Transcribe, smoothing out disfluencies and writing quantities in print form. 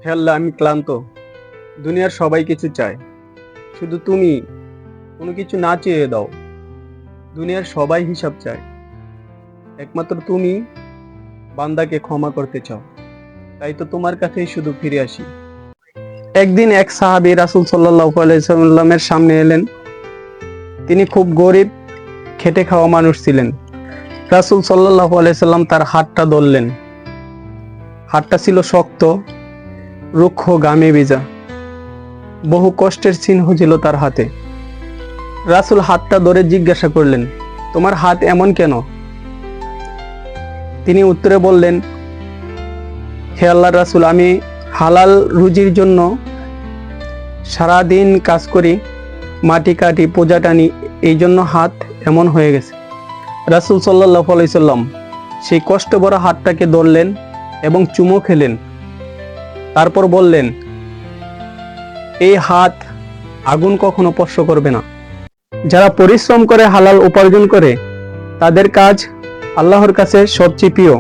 হে আল্লাহ, আমি ক্লান্ত। দুনিয়ার সবাই কিছু চায়, শুধু তুমি কোনো কিছু না চেয়ে দাও। দুনিয়ার সবাই হিসাব চায়, একমাত্র তুমি বান্দাকে ক্ষমা করতে চাও। তাই তো তোমার কাছেই শুধু ফিরে আসি। একদিন এক সাহাবী রাসূল সাল্লাল্লাহু আলাইহি সাল্লামের সামনে এলেন। তিনি খুব গরিব, খেটে খাওয়া মানুষ ছিলেন। রাসূল সাল্লাল্লাহু আলাইহি সাল্লাম তার হাতটা ধরলেন। হাতটা ছিল শক্ত, রুক্ষ, ঘামে ভেজা। বহু কষ্টের চিহ্ন ছিল তার হাতে। রাসূল হাতটা ধরে জিজ্ঞাসা করলেন, তোমার হাত এমন কেন? তিনি উত্তরে বললেন, হে আল্লাহর রাসূল, আমি হালাল রুজির জন্য সারাদিন কাজ করি, মাটি কাটি, পূজা টানি, এই জন্য হাত এমন হয়ে গেছে। রাসূল সাল্লাল্লাহু আলাইহি সাল্লাম সেই কষ্ট ভরা হাতটাকে ধরলেন এবং চুমো খেলেন। তারপর বললেন, এই হাত আগুন কখনো স্পর্শ করবে না। যারা পরিশ্রম করে হালাল উপার্জন করে, তাদের কাজ আল্লাহর কাছে সবচেয়ে প্রিয়।